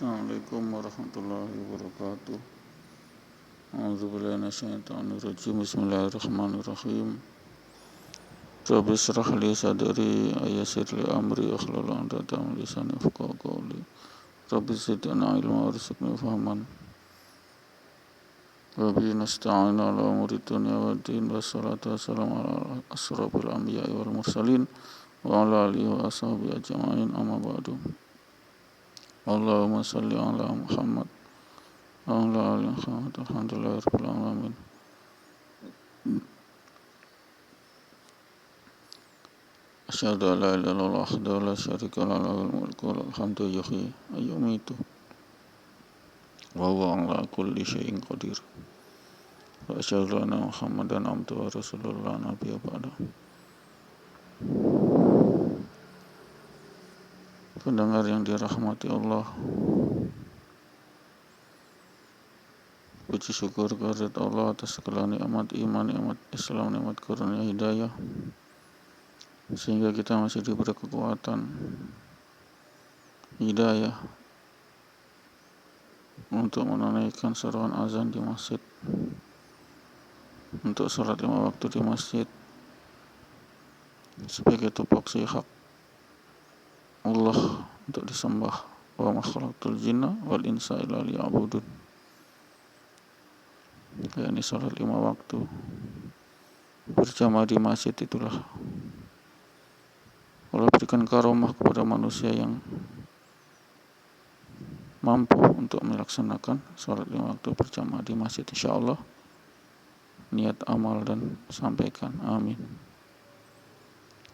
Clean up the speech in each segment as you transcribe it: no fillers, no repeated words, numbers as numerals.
Assalamualaikum warahmatullahi wabarakatuh. A'udzubillahi minasyaitonirrajim. Bismillahirrahmanirrahim. Rabbi shrah li sadri wa yassir li amri wahlul 'uqdatam min lisani yafqahu qawli. Rabbi zidni ilman warzuqni fahman. Wa bihi nasta'inu ala umuri dunya waddin. Wassalatu wassalamu ala asrofil anbiya'i wal mursalin wa ala alihi wa ashabihi ajma'in, amma ba'du. Allahumma salli ala Muhammad wa ala ali Muhammad. Alhamdulillahirabbil alamin. Asyhadu an la ilaha illallah wahdahu la syarika lahu lahul mulku wa lahul hamdu yuhyi wa yumiitu wa huwa ala kulli syai'in qadir. Wa asyhadu anna Muhammadan abduhu wa rasuluhu la nabiyya ba'dahu. Pendengar yang dirahmati Allah, puji syukur kehadirat Allah atas segala nikmat iman, nikmat Islam, nikmat karunia hidayah, sehingga kita masih diberi kekuatan hidayah untuk menunaikan seruan azan di masjid, untuk sholat 5 waktu di masjid sebagai tupoksi hak Allah untuk disembah. Wa ma khalaqtul jinna wal insa illa liya'budun. Yakni sholat 5 waktu berjamaah di masjid, itulah Allah berikan karomah kepada manusia yang mampu untuk melaksanakan sholat 5 waktu berjamaah di masjid. InsyaAllah niat amal dan sampaikan, amin.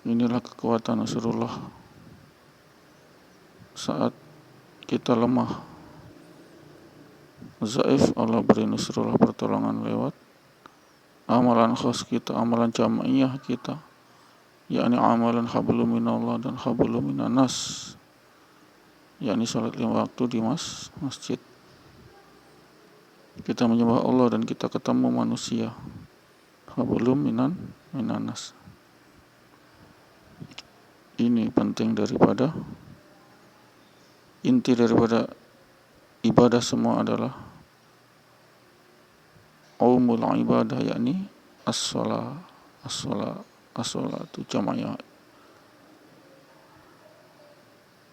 Inilah kekuatan Nasrullah saat kita lemah, zaif. Allah beri Nasrullah pertolongan lewat amalan khas kita, amalan jamaiyah kita, yakni amalan hablum minallah dan hablum minan nas, yakni salat 5 waktu di masjid. Kita menyembah Allah dan kita ketemu manusia, hablum minan nas. Ini penting daripada inti daripada ibadah semua adalah umul ibadah, yakni as-salatu jamaah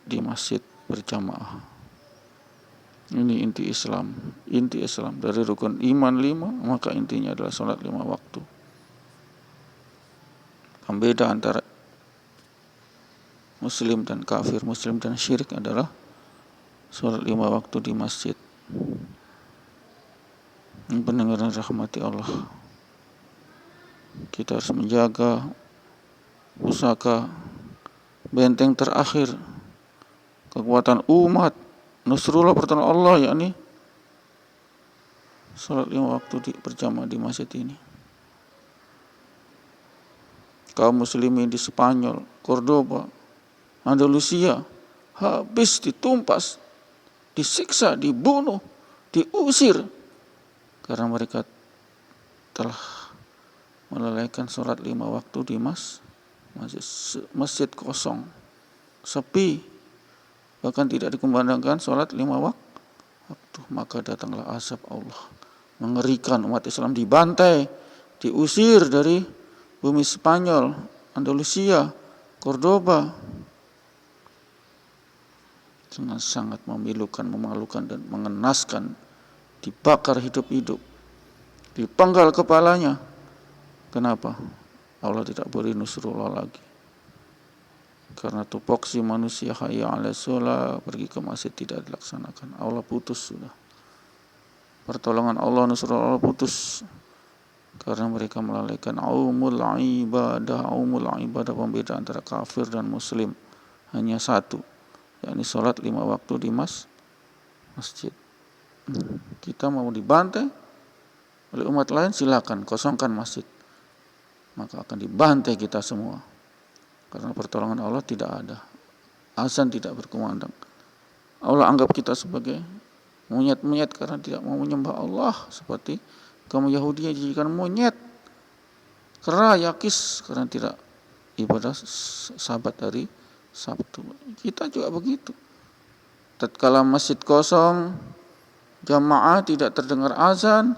di masjid berjamaah. Ini inti Islam dari rukun iman 5, maka intinya adalah salat 5 waktu. Pembeda antara muslim dan kafir, muslim dan syirik adalah salat 5 waktu di masjid. Pendengar yang rahmati Allah, kita harus menjaga, usaha benteng terakhir kekuatan umat, Nasrullah pertolongan Allah, yakni salat 5 waktu berjamaah di masjid ini. Kaum muslimin di Spanyol, Cordoba, Andalusia habis ditumpas, disiksa, dibunuh, diusir karena mereka telah melalaikan sholat 5 waktu di masjid kosong, sepi, bahkan tidak dikumandangkan sholat 5 waktu. Maka datanglah azab Allah mengerikan, umat Islam dibantai, diusir dari bumi Spanyol, Andalusia, Cordoba, dengan sangat memilukan, memalukan dan mengenaskan. Dibakar hidup-hidup, dipenggal kepalanya. Kenapa? Allah tidak beri Nasrullah lagi. Karena tupoksi manusia hayya 'alas shalah, pergi ke masjid tidak dilaksanakan. Allah putus sudah. Pertolongan Allah, Nasrullah Allah putus. Karena mereka melalaikan umul ibadah, pembeda antara kafir dan muslim hanya satu, yakni sholat 5 waktu di masjid. Kita mau dibantai oleh umat lain, silakan kosongkan masjid, maka akan dibantai kita semua. Karena pertolongan Allah tidak ada, azan tidak berkumandang. Allah anggap kita sebagai monyet-monyet karena tidak mau menyembah Allah, seperti kaum Yahudi yang dijadikan monyet, kera, yakis karena tidak ibadah Sabat hari Sabtu. Kita juga begitu. tatkala masjid kosong, jamaah tidak terdengar azan,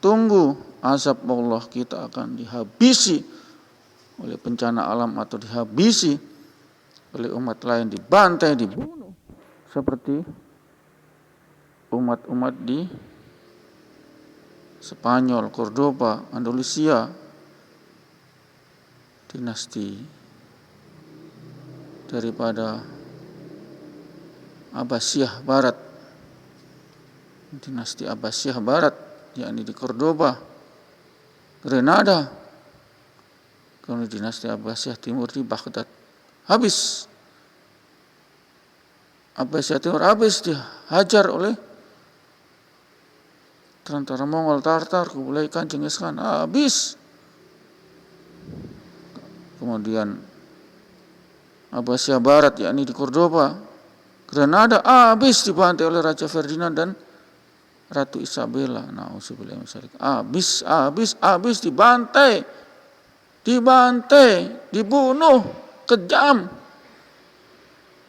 tunggu azab Allah, kita akan dihabisi oleh bencana alam atau dihabisi oleh umat lain, dibantai, dibunuh seperti umat-umat di Spanyol, Cordoba, Andalusia, dinasti daripada Abbasiyah Barat, dinasti Abbasiyah Barat, yakni di Cordoba, Grenada. Kemudian dinasti Abbasiyah Timur di Baghdad. Habis. Abbasiyah Timur habis dihajar oleh tentara Mongol, Tartar, Kublai Khan, Genghis Khan. Habis. Kemudian Abbasiyah Barat, yakni di Cordoba, Grenada, habis dibantai oleh Raja Ferdinand dan Ratu Isabella. Nauzubillah min dzalik. Habis dibantai, dibunuh, kejam,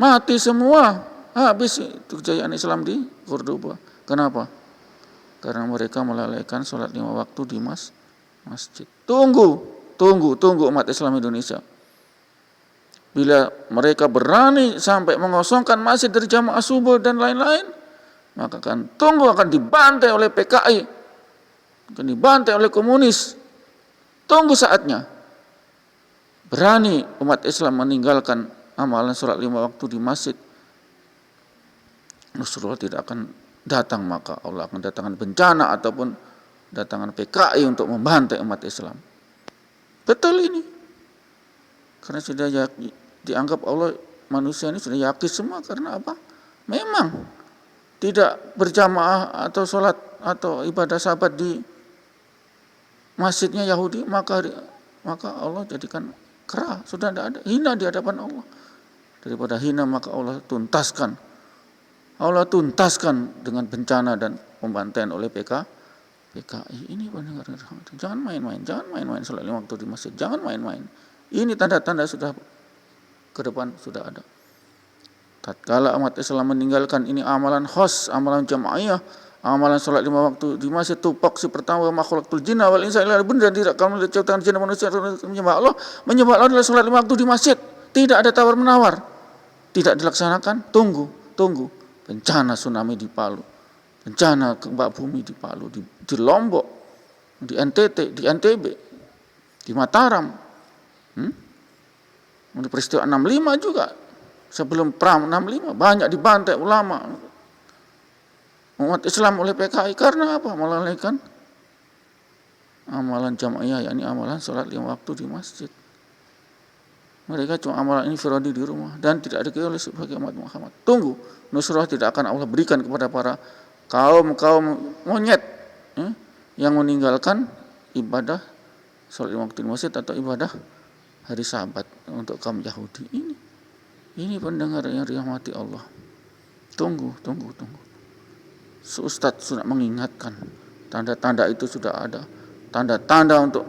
mati semua. Habis itu kejayaan Islam di Cordoba. Kenapa? Karena mereka melalaikan sholat 5 waktu di masjid. Tunggu umat Islam Indonesia. Bila mereka berani sampai mengosongkan masjid dari jamaah subuh dan lain-lain, maka akan dibantai oleh PKI, akan dibantai oleh komunis. Tunggu saatnya. Berani umat Islam meninggalkan amalan sholat 5 waktu di masjid, Rasulullah tidak akan datang, maka Allah akan datangkan bencana ataupun datangkan PKI untuk membantai umat Islam. Betul ini. Karena sudah dianggap Allah, manusia ini sudah yakin semua. Karena apa? Memang tidak berjamaah atau sholat atau ibadah sahabat di masjidnya Yahudi, maka Allah jadikan kera, sudah tidak ada, hina di hadapan Allah. Daripada hina, maka Allah tuntaskan dengan bencana dan pembantaian oleh PKI. Ini pendengar, jangan main-main sholat 5 waktu di masjid, jangan main-main. Ini tanda-tanda sudah ke depan sudah ada. Tatkala umat Islam meninggalkan ini amalan khas, amalan jamaiyah, amalan sholat 5 waktu di masjid, tupoksi pertama makhlukul jinna wal insa illa benar, tidak kamu diciptakan jin dan manusia menyembah Allah adalah sholat 5 waktu di masjid. Tidak ada tawar menawar, tidak dilaksanakan. Tunggu bencana tsunami di Palu, bencana gempa bumi di Palu, di Lombok, di NTT, di NTB, di Mataram. Untuk peristiwa 65 juga, sebelum perang 65 banyak dibantai ulama umat Islam oleh PKI. Karena apa? Melalaikan amalan jamaiyah, yakni amalan sholat 5 waktu di masjid. Mereka cuma amalan infiradi di rumah dan tidak dikira oleh sebagai umat Muhammad. Tunggu, nusrah tidak akan Allah berikan kepada para kaum monyet yang meninggalkan ibadah sholat 5 waktu di masjid atau ibadah hari Sabat untuk kaum Yahudi ini. Ini pendengar yang dirahmati Allah. Tunggu. Ustadz sudah mengingatkan, tanda-tanda itu sudah ada. Tanda-tanda untuk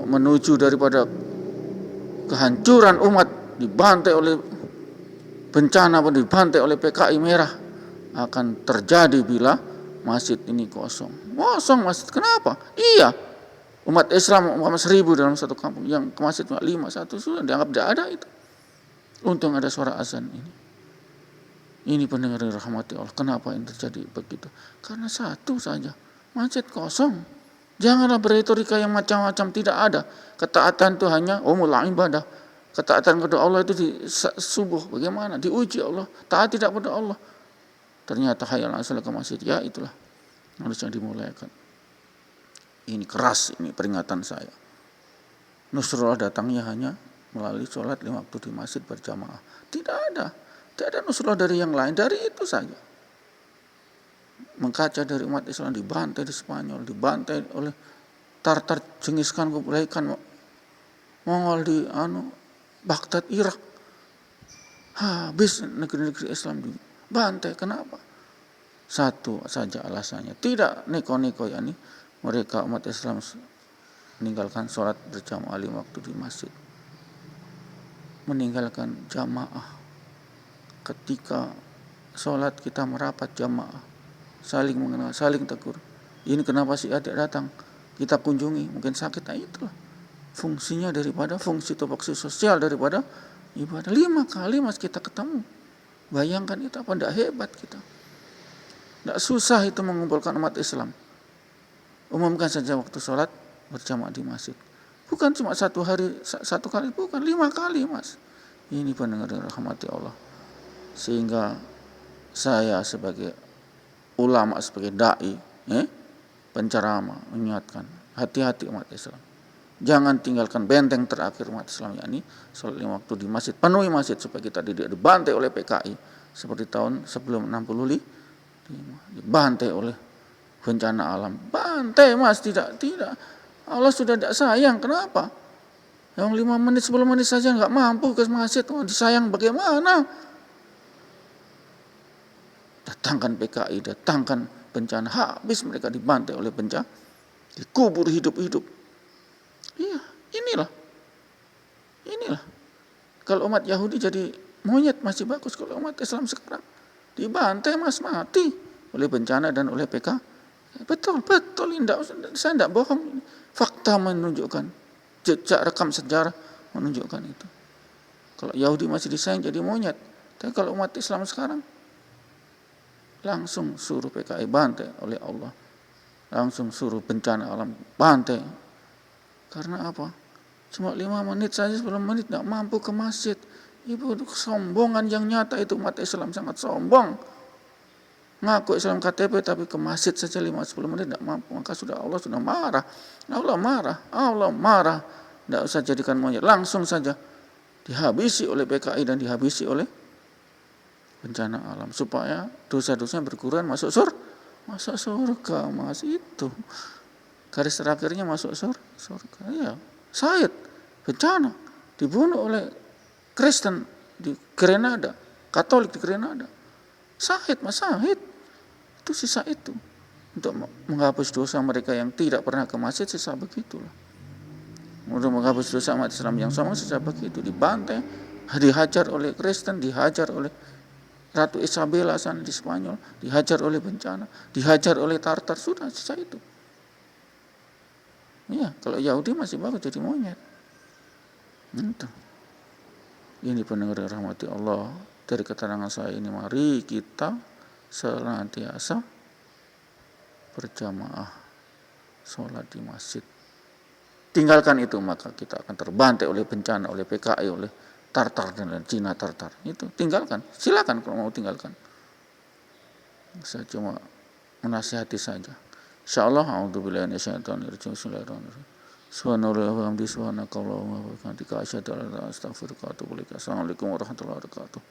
menuju daripada kehancuran umat, dibantai oleh bencana, dibantai oleh PKI merah, akan terjadi bila masjid ini kosong masjid. Kenapa? Iya, umat Islam 1000 dalam satu kampung, yang ke masjid 5, satu sudah dianggap tidak ada itu. Untung ada suara azan ini. Ini pendengar yang dirahmati Allah. Kenapa ini terjadi begitu? Karena satu saja, masjid kosong. Janganlah berretorika yang macam-macam, tidak ada. Ketaatan itu hanya umul ibadah. Ketaatan kepada Allah itu di subuh bagaimana? Diuji Allah. Taat tidak kepada Allah. Ternyata hayal asal ke masjid. Ya itulah harus yang dimulaikan. Ini keras, ini peringatan saya. Nusrullah datangnya hanya melalui sholat 5 waktu di masjid berjamaah. Tidak ada nusrullah dari yang lain, dari itu saja. Mengkaca dari umat Islam dibantai di Spanyol, dibantai oleh Tartar, Genghis Khan, Kublai Khan, Mongol di Baghdad, Irak. Habis negeri-negeri Islam dibantai. Kenapa? Satu saja alasannya, tidak neko-neko, yakni mereka umat Islam meninggalkan sholat berjamaah 5 waktu di masjid, meninggalkan jamaah. ketika sholat kita merapat jamaah, saling mengenal, saling tegur. Ini kenapa si adik datang? Kita kunjungi, mungkin sakit. Nah itulah fungsinya daripada fungsi tupoksi sosial daripada ibadah. 5 kali mas kita ketemu. Bayangkan itu apa tidak hebat kita. Tidak susah itu mengumpulkan umat Islam. Umumkan saja waktu sholat berjamaah di masjid. Bukan cuma 1 hari, 1 kali, bukan 5 kali mas. Ini pendengar yang rahmati Allah. Sehingga saya sebagai ulama, sebagai da'i, penceramah, mengingatkan, hati-hati umat Islam. Jangan tinggalkan benteng terakhir umat Islam, yakni sholat 5 waktu di masjid. Penuhi masjid supaya kita tidak dibantai oleh PKI seperti tahun sebelum 65, dibantai oleh bencana alam. Bantai mas, tidak. Allah sudah tidak sayang, kenapa? Yang 5 menit, 10 menit saja nggak mampu ke masjid, disayang bagaimana? Datangkan PKI, datangkan bencana, habis mereka dibantai oleh bencana, dikubur hidup-hidup. Iya, inilah. Kalau umat Yahudi jadi monyet masih bagus, kalau umat Islam sekarang dibantai mas, mati oleh bencana dan oleh PK. Betul, saya tidak bohong. Fakta menunjukkan, jejak rekam sejarah menunjukkan itu. Kalau Yahudi masih disayang jadi monyet, tapi kalau umat Islam sekarang langsung suruh PKI bantai oleh Allah, langsung suruh bencana alam bantai. Karena apa? Cuma 5 menit saja, 10 menit tidak mampu ke masjid. Ibu, kesombongan yang nyata itu, umat Islam sangat sombong. Ngaku Islam KTP tapi ke masjid saja 5-10 menit tidak mampu, maka Allah sudah marah. Allah marah. Tidak usah jadikan monyet, langsung saja dihabisi oleh PKI dan dihabisi oleh bencana alam supaya dosa-dosanya berkurang, masuk surga mas. Itu garis terakhirnya masuk surga. Ya, Said bencana dibunuh oleh Kristen di Grenada, Katolik di Grenada. Said itu sisa itu untuk menghapus dosa mereka yang tidak pernah ke masjid, sisa begitulah. Untuk menghapus dosa umat Islam yang sama, sisa begitu, dibantai, dihajar oleh Kristen, dihajar oleh Ratu Isabella sana di Spanyol, dihajar oleh bencana, dihajar oleh Tartar, sudah sisa itu. Ya, kalau Yahudi masih bagus jadi monyet. Itu. Ini pendengar rahmati Allah, dari keterangan saya ini, mari kita senantiasa berjamaah sholat di masjid. Tinggalkan itu, maka kita akan terbantai oleh bencana, oleh PKI, oleh Tartar dan Cina Tartar. Itu tinggalkan, silakan kalau mau tinggalkan. Saya cuma menasihati saja. Insyaallah, a'udzubillahi minasyaitonirrajim. Bismillahirrahmanirrahim. Subhanallah wa bihamdihi, subhanakallahumma wa bihamdika, asyhadu an la ilaha illa anta, astaghfiruka wa atubu ilaik. Assalamualaikum warahmatullahi wabarakatuh.